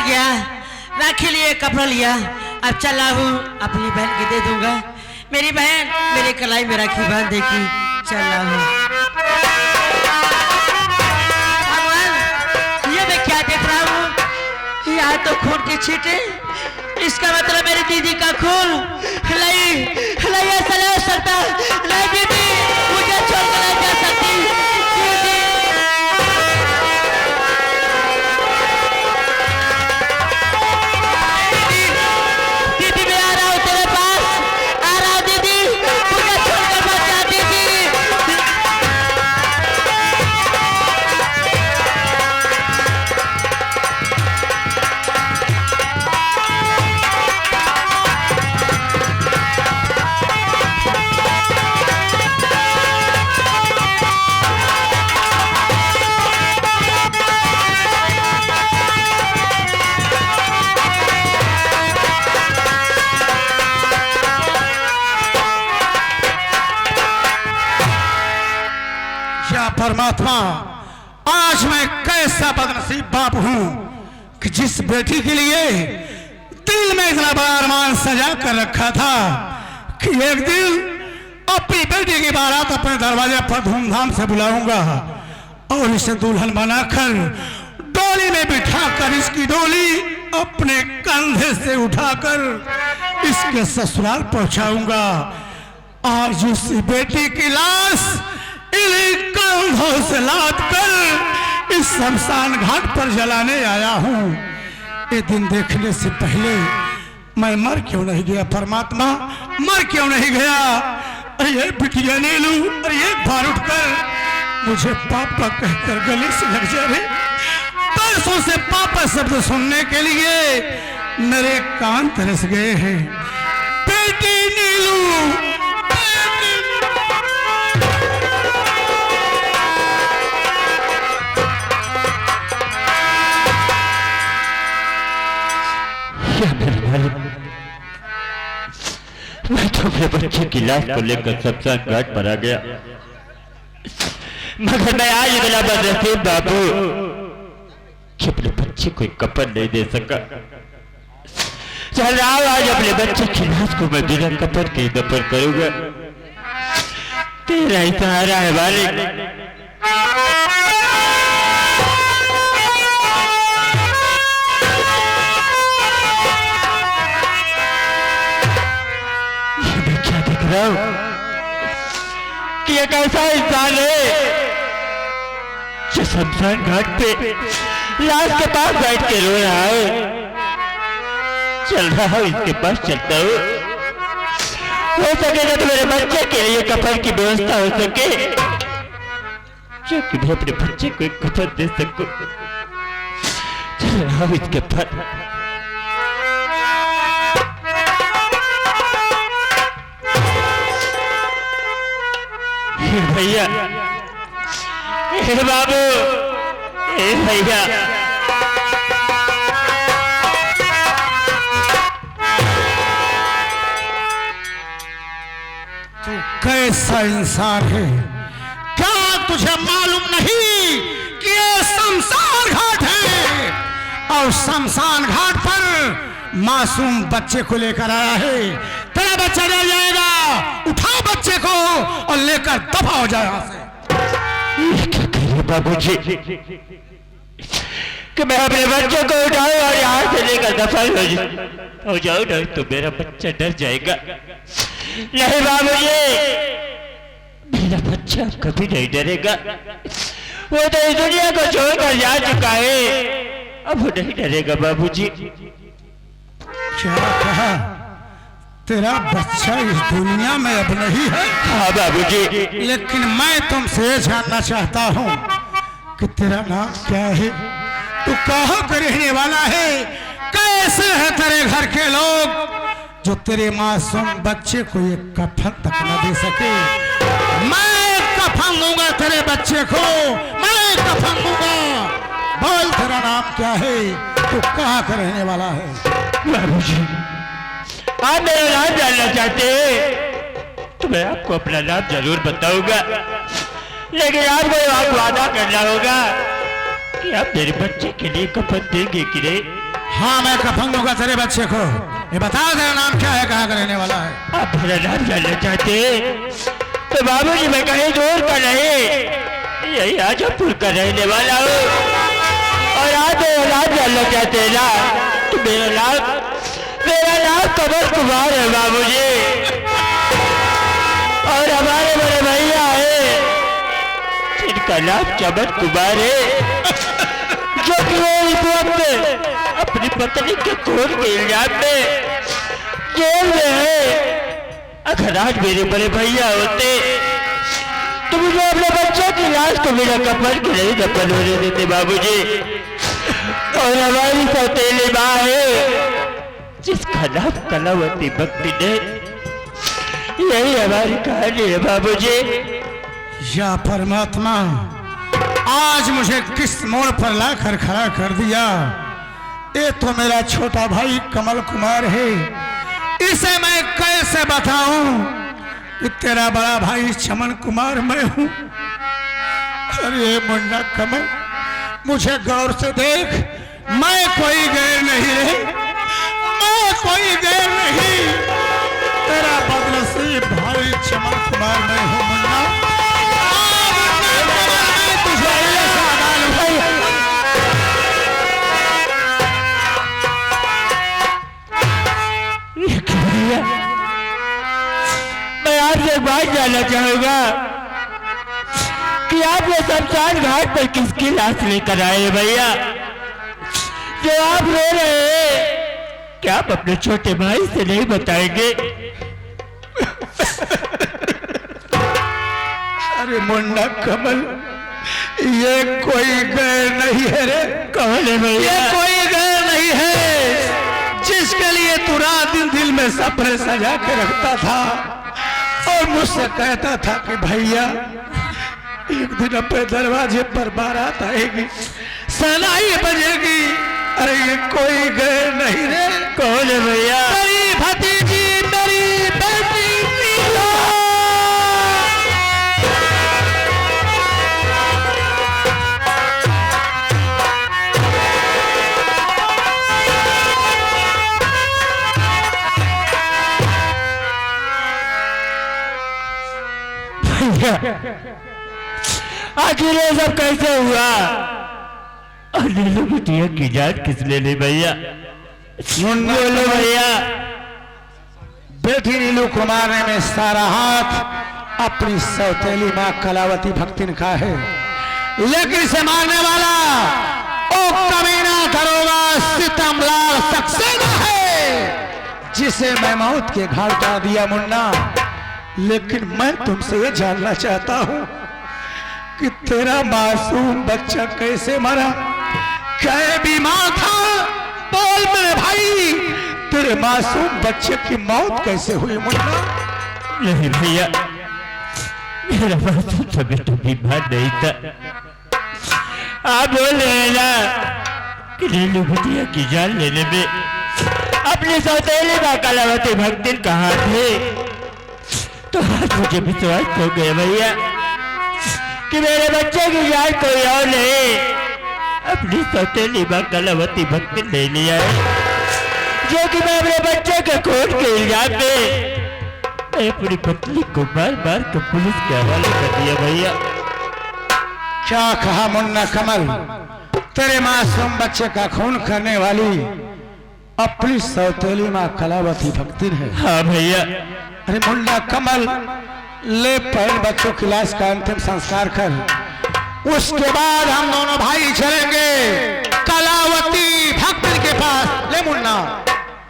बाजार गया, राखी लिए, कपड़ा लिया, अब चला हूँ अपनी बहन के दे दूंगा। मेरी बहन मेरे कलाई में राखी बांध देगी, चला हूँ। भगवान ये मैं क्या देख रहा हूँ, यहाँ तो खून की छींटे, इसका मतलब मेरी दीदी का खून। ऐसा नहीं हो सकता, नहीं दीदी मुझे छोड़कर नहीं जा सकती। दीदी मैं आ रहा हूँ तेरे पास, आ रहा हूँ दीदी, मुझे छोड़कर मत जा दीदी। परमात्मा, आज मैं कैसा बदनसीब बाप हूं कि जिस बेटी के लिए दिल में इतना बड़ा अरमान सजा कर रखा था कि एक दिन अपनी बेटी की बारात अपने दरवाजे पर धूमधाम से बुलाऊंगा और इसे दुल्हन बनाकर डोली में बिठाकर इसकी डोली अपने कंधे से उठाकर इसके ससुराल पहुंचाऊंगा। आज उस बेटी की लाश इन्हीं कंधों से लाद कर इस शमशान घाट पर जलाने आया हूँ। ये दिन देखने से पहले मैं मर क्यों नहीं गया परमात्मा, मर क्यों नहीं गया। अरे ये बिटिया ले लूं, अरे एक बार उठकर मुझे पापा कहकर गले से लग जा रहे। परसों से पापा शब्द सुनने के लिए मेरे कान तरस गए हैं। बेटी नीलू, मैं तो अपने बच्चे की लाश को लेकर शमशान घाट पर आ गया, मगर मैं आज मिला बदनसीब बाबू कि अपने बच्चे को एक कफन नहीं दे सका। चल रहा हूं आज अपने बच्चे की लाश को मैं बिना कफन के दफन करूंगा। तेरा ही सहारा है मालिक। कि एक ऐसा इंसान है जो शमशान घाट पे लाश के पास बैठ के रो रहा है। चल रहा हूं इसके पास, चलता हूं, हो सके तो मेरे बच्चे के लिए कफन की व्यवस्था हो सके, जो कि मैं अपने बच्चे को एक कफन दे सकूं। चल रहा हूं इसके पास। भैया, बाबू, भैया, तू कैसा इंसान है? क्या तुझे मालूम नहीं कि ये शमशान घाट है और शमशान घाट पर मासूम बच्चे को लेकर आया है। तेरा बच्चा डर जाएगा, उठा बच्चे को और लेकर दफा हो जाए यहाँ से। क्या कहिए बाबूजी कि मैं अपने बच्चे को उठाऊं और यहाँ से लेकर दफा हो जाऊं ना तो मेरा बच्चा डर जाएगा। नहीं बाबूजी, मेरा बच्चा कभी नहीं डरेगा। वो तो इस दुनिया को छोड़कर जा चुका है, अब वो नहीं डरेगा बाबूजी। क्या कहा? तेरा बच्चा इस दुनिया में अब नहीं है? हाँ बाबूजी। लेकिन मैं तुमसे जानना चाहता हूँ कि तेरा नाम क्या है, तू कहाँ पे रहने वाला है, कैसे है तेरे घर के लोग जो तेरे मासूम बच्चे को ये कफन तक न दे सके। मैं कफन दूंगा तेरे बच्चे को, मैं कफन दूंगा। बोल तेरा नाम क्या है, तू कहाँ का रहने वाला है? बाबूजी, आप मेरा नाम जानना चाहते हैं तो मैं आपको अपना नाम जरूर बताऊंगा, लेकिन आपको एक वादा करना होगा कि आप मेरे बच्चे के लिए कफन देंगे कि नहीं। हाँ मैं कफन दूंगा तेरे बच्चे को। ये बता तेरा नाम क्या है, कहाँ का रहने वाला है? आप मेरा नाम जानना चाहते तो बाबूजी मैं कहीं दूर का नहीं, यही आजमपुर का रहने वाला हूँ। और आप मेरा नाम जानना चाहते हैं ना, तो मेरा नाम कमल कुमार है बाबूजी। और हमारे बड़े भैया है जिनका नाम चमन कुमार है, जो कि वो इस वक्त अपनी पत्नी के खून के इल्जाम में जेल में है। अगर आज मेरे बड़े भैया होते तो मुझे अपने बच्चों की लाश को मेरा कफन के नहीं दफन होने देते बाबूजी। और हमारी सौतेली माँ है जिसका नाम कलावती भक्ति ने, यही हमारी कहानी है बाबूजी। या परमात्मा, आज मुझे किस मोड़ पर लाकर खड़ा कर दिया। ये तो मेरा छोटा भाई कमल कुमार है, इसे मैं कैसे बताऊं कि तेरा बड़ा भाई चमन कुमार मैं हूं। अरे मुन्ना कमल, मुझे गौर से देख, मैं कोई गैर नहीं रे, मैं कोई गैर नहीं, तेरा बदनसीब भाई चमन कुमार मैं हूं मुन्ना। मैं आपसे बात जानना चाहूंगा कि आप ये शमशान घाट पर किसकी लाश लेकर आए भैया, जो आप रो रहे हैं? क्या आप अपने छोटे भाई से नहीं बताएंगे? अरे मुन्ना कमल, ये कोई गैर नहीं है रे। कौन है भैया? ये कोई गैर नहीं है जिसके लिए तू रात दिन दिल में सपने सजा के रखता था और मुझसे कहता था कि भैया एक दिन अपने दरवाजे पर बारात आएगी, सनाई बजेगी। अरे ये कोई गैर नहीं रे। कौन है भैया? मेरी भतीजी, मेरी बेटी आखिर ये सब कैसे हुआ? और नीलू बिटिया की जान किसने ली भैया? बोलो भैया। बेटी नीलू कुमार ने में सारा हाथ अपनी सौतेली माँ कलावती भक्तिन का है, लेकिन इसे मारने वाला ओ कमीना दरोगा सितमलाल सक्सेना है, जिसे मैं मौत के घाट उतार दिया मुन्ना। लेकिन मैं तुमसे ये जानना चाहता हूँ कि तेरा मासूम बच्चा कैसे मरा, क्या बीमार था? बोल मेरे भाई, तेरे मासूम बच्चे की मौत कैसे हुई मुन्ना? नहीं भैया, मेरा मासूम तो बेटा बीमार नहीं था। आप बोल रहे हैं ना कि नीलू बिटिया की जान लेने में अपनी सौतेली माँ कलावती भक्ति कहाँ थे, तो आज मुझे विश्वास हो गया भैया कि मेरे बच्चे की जान कोई और नहीं, अपनी सौतेली माँ कलावती भक्ति ले लिया है, जो कि मैं अपने बच्चे के खून के इल्जाम में मैं अपनी पत्नी को मार मार कर पुलिस के हवाले कर दिया भैया। क्या कहा मुन्ना कमल? तेरे मासूम बच्चे का खून करने वाली अपनी सौतेली माँ कलावती भक्ति है। हाँ भैया। अरे मुन्ना कमल, ले पहले बच्चों की लाश का अंतिम संस्कार कर, उसके बाद हम दोनों भाई चलेंगे कलावती भक्ति के पास। ले मुन्ना।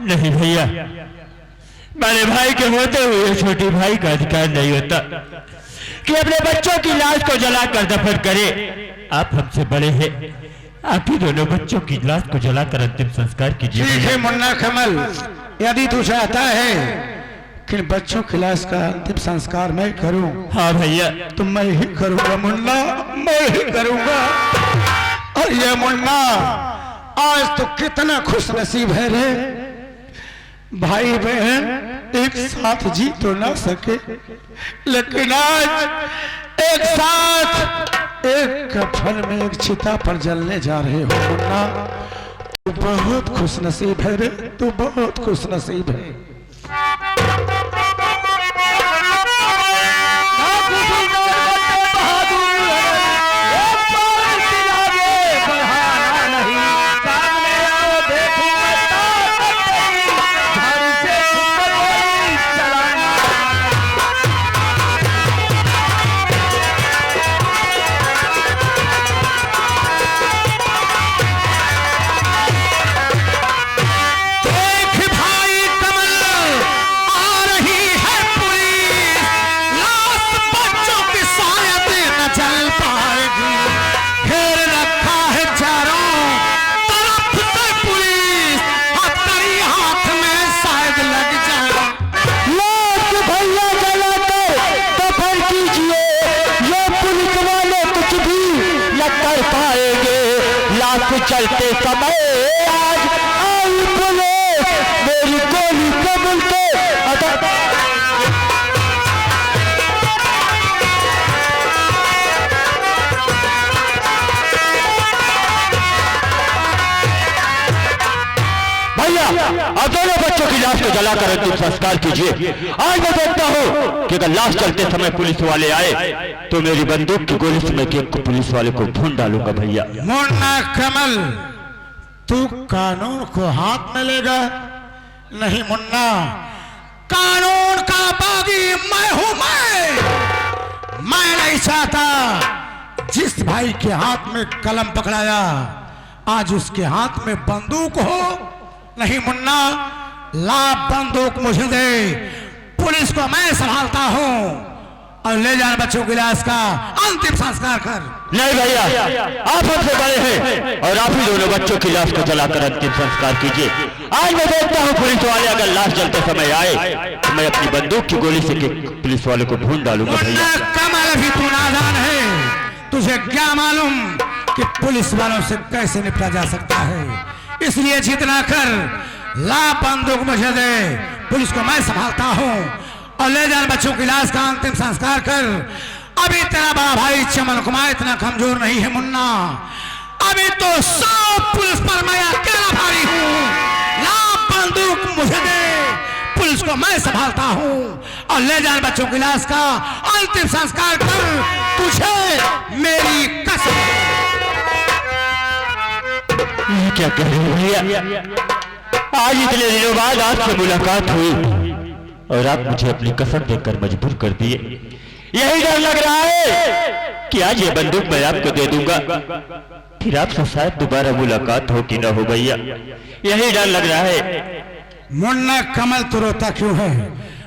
नहीं भैया, बड़े भाई के होते हुए छोटे भाई का अधिकार नहीं होता कि अपने बच्चों की लाश को जलाकर दफन करे। आप हमसे बड़े हैं, आप ही दोनों बच्चों की लाश को जलाकर अंतिम संस्कार कीजिए। ठीक है मुन्ना कमल, यदि तू चाहता है कि बच्चों की लाश का अंतिम संस्कार मैं करूं, हाँ भैया, तो मैं ही करूंगा मुन्ना, मैं ही करूंगा। और ये मुन्ना, आज तो कितना खुश नसीब है रे, भाई बहन एक साथ जी तो ना सके, लेकिन आज एक साथ एक कफन में एक चिता पर जलने जा रहे हो मुन्ना। तू बहुत खुश नसीब है रे, तू बहुत खुश नसीब है। चलते समय आज आई पुलिस मेरी गोली कबूल के भैया अब दोनों बच्चों की लाश को जलाकर अंतिम संस्कार कीजिए। आज मैं देखता हूँ कि अगर लाश चलते समय पुलिस वाले आए तो मेरी बंदूक की गोली से मैं केक को पुलिस वाले को भून डालूंगा। भैया मुन्ना कमल, तू कानून को हाथ में लेगा? नहीं मुन्ना, कानून का बागी मैं हूं। मैं नहीं चाहता जिस भाई के हाथ में कलम पकड़ाया आज उसके हाथ में बंदूक हो। नहीं मुन्ना, ला बंदूक मुझे दे, पुलिस को मैं संभालता हूं और ले जाने बच्चों की लाश का अंतिम संस्कार कर। नहीं भैया, आप हमसे बड़े हैं और आप ही दोनों बच्चों की लाश को जलाकर अंतिम संस्कार कीजिए। आज मैं देखता हूँ पुलिस वाले अगर लाश जलते समय आए तो मैं अपनी बंदूक की गोली से पुलिस वाले को भून डालूंगा। भैया कमल, अभी तू नादान है, तुझे क्या मालूम कि पुलिस वालों से कैसे निपटा जा सकता है। इसलिए जितना कर, ला बंदूक मुझे दे, पुलिस को मैं संभालता हूँ और ले जान बच्चों की लाश का अंतिम संस्कार कर। अभी तेरा बड़ा भाई चमन कुमार इतना कमजोर नहीं है मुन्ना, अभी तो 100 पुलिस पर मैं अकेला भारी हूँ। ला बंदूक मुझे दे, पुलिस को मैं संभालता हूँ और ले जान बच्चों की लाश का अंतिम संस्कार कर, तुझे मेरी कसम। क्या कह रहे हो भैया, आज इतने दिनों बाद आपसे मुलाकात हुई और आप मुझे अपनी कसम देकर मजबूर कर दिए। यही डर लग रहा है कि आज ये बंदूक मैं आपको दे दूंगा, फिर आपसे शायद दोबारा मुलाकात हो कि ना हो। भैया यही डर लग रहा है। मुन्ना कमल, तू रोता क्यों है?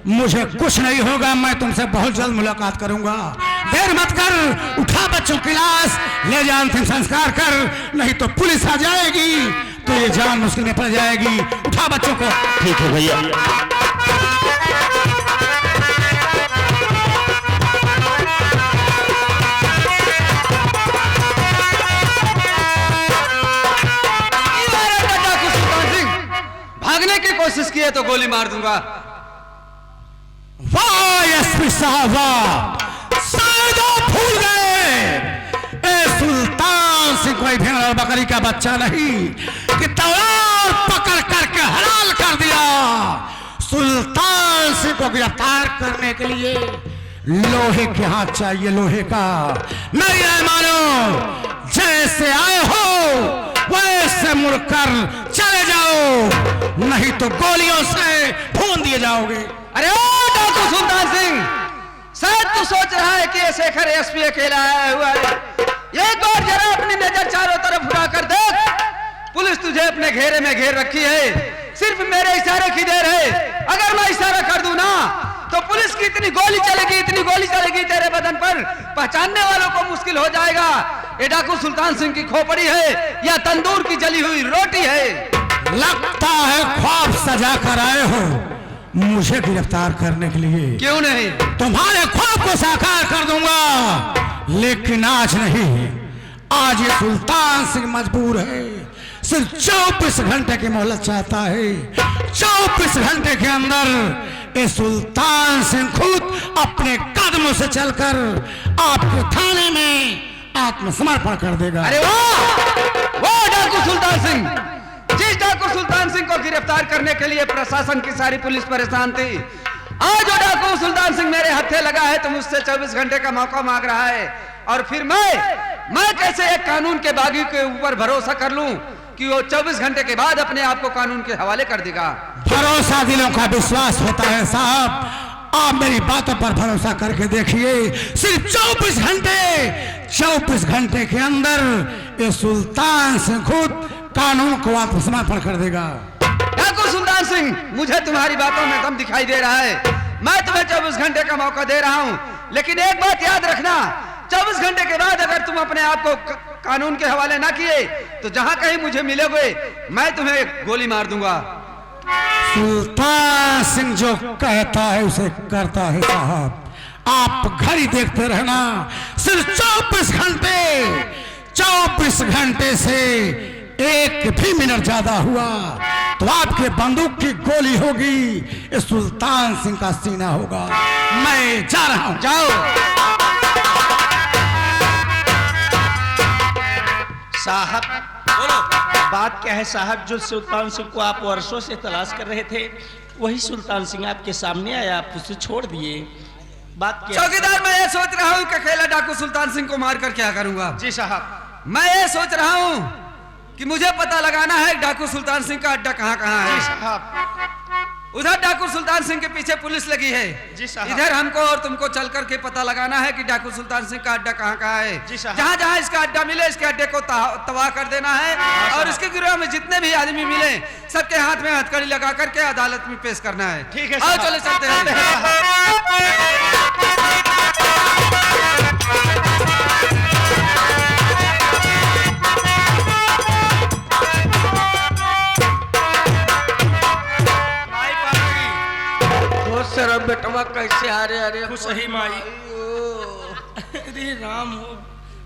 मुझे कुछ नहीं होगा, मैं तुमसे बहुत जल्द मुलाकात करूंगा। देर मत कर, उठा बच्चों की लाश, ले जा अंतिम संस्कार कर, नहीं तो पुलिस आ जाएगी तो ये जान मुश्किल में पड़ जाएगी। उठा बच्चों को। ठीक है भैया। भागने की कोशिश की है तो गोली मार दूंगा। वाह एसपी साहब, शायद आप भूल गए, ए सुल्तान सिंह कोई भेड़ और बकरी का बच्चा नहीं कि तलवार पकड़ करके हलाल कर दिया। सुल्तान सिंह को गिरफ्तार करने के लिए लोहे के हाथ चाहिए, लोहे का। मेरी राय मानो, जैसे आए हो वैसे मुड़कर चले जाओ, नहीं तो गोलियों से भून दिए जाओगे। अरे ओ डाकू सुल्तान सिंह, शायद तू सोच रहा है कि ये शेखर एसपी अकेला आया हुआ है। एक और जरा अपनी नजर चारों तरफ उठा कर देख, पुलिस तुझे अपने घेरे में घेर रखी है, सिर्फ मेरे इशारे की देर है। अगर मैं इशारा कर दूं ना तो पुलिस की इतनी गोली चलेगी, इतनी गोली चलेगी तेरे बदन पर, पहचानने वालों को मुश्किल हो जाएगा ये डाकू सुल्तान सिंह की खोपड़ी है या तंदूर की जली हुई रोटी है। लगता है ख्वाब सजा कर आए हो मुझे गिरफ्तार करने के लिए। क्यों नहीं, तुम्हारे ख्वाब को साकार कर दूंगा, लेकिन आज नहीं। आज ये सुल्तान सिंह मजबूर है, सिर्फ 24 घंटे की मोहलत चाहता है। 24 घंटे के अंदर ये सुल्तान सिंह खुद अपने कदमों से चलकर आपके थाने में आत्मसमर्पण कर देगा। अरे वाह वाह डाकू सुल्तान सिंह, डाकू सुल्तान सिंह को गिरफ्तार करने के लिए प्रशासन की सारी पुलिस परेशान थी। आज वो डाकू सुल्तान सिंह मेरे हत्थे लगा है तो मुझसे 24 घंटे का मौका मांग रहा है। और फिर मैं कैसे एक कानून के बागी के ऊपर भरोसा कर लूं कि वो 24 घंटे के बाद अपने आप को कानून के हवाले कर देगा। भरोसा दिलों का विश्वास होता है साहब। आप मेरी बातों पर भरोसा करके देखिए, सिर्फ 24 घंटे के अंदर ये सुल्तान सिंह खुद कानून को आत्मसमर्पण कर देगा। डाकू सुल्तान सिंह, मुझे तुम्हारी बातों में दम दिखाई दे रहा है। मैं तुम्हें 24 घंटे का मौका दे रहा हूं, लेकिन एक बात याद रखना, 24 घंटे के बाद अगर तुम अपने आप को कानून के हवाले ना किए तो जहां कहीं मुझे मिलोगे मैं तुम्हें गोली मार दूंगा। सुल्तान सिंह जो कहता है उसे करता है साहब। आप घड़ी देखते रहना, सिर्फ 24 घंटे से एक भी मिनट ज्यादा हुआ तो आपके बंदूक की गोली होगी, ये सुल्तान सिंह का सीना होगा। मैं जा रहा हूं। जाओ। साहब बोलो, बात क्या है साहब? जो सुल्तान सिंह को आप वर्षों से तलाश कर रहे थे वही सुल्तान सिंह आपके सामने आया, आप उसे छोड़ दिए। बात क्या? चौकीदार, मैं ये सोच रहा हूँ कि अकेला डाकू सुल्तान सिंह को मारकर क्या करूंगा। जी साहब। मैं ये सोच रहा हूँ कि मुझे पता लगाना है डाकू सुल्तान सिंह का अड्डा कहाँ कहाँ है। जी साहब। उधर डाकू सुल्तान सिंह के पीछे पुलिस लगी है। जी साहब। इधर हमको और तुमको चल करके पता लगाना है कि डाकू सुल्तान सिंह का अड्डा कहाँ कहाँ है। जी साहब। जहाँ जहाँ इसका अड्डा मिले इसके अड्डे को तबाह कर देना है और इसके गिरोह में जितने भी आदमी मिले सबके हाथ में हथकड़ी लगा करके अदालत में पेश करना है। ठीक है आओ साहब। चले चलते हैं। सर बेटवा कैसे आ रहे? अरे खुश ही माई। अरे राम हो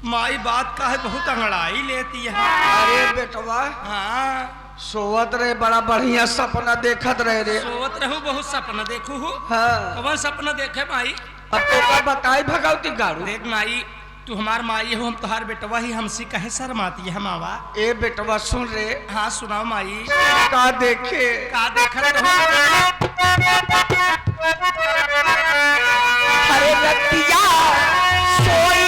माई, बात का है बहुत अंगड़ाई लेती है। अरे बेटवा, हाँ सोवत रहे, बड़ा बढ़िया सपना देखत रहे रे। सोवत रहू, बहुत सपना देखू हूँ। हाँ, कौन सपना देखे माई? अब तो का बताई भगवती गाड़ू। देख माई, तू हमार माई हो, हम तुहार बेटवा ही, हमसे कहे शर्माती है मावा। ए बेटवा सुन रे। हाँ सुनाओ माई। का देखे? का देखत हो? अरे रतिया सोई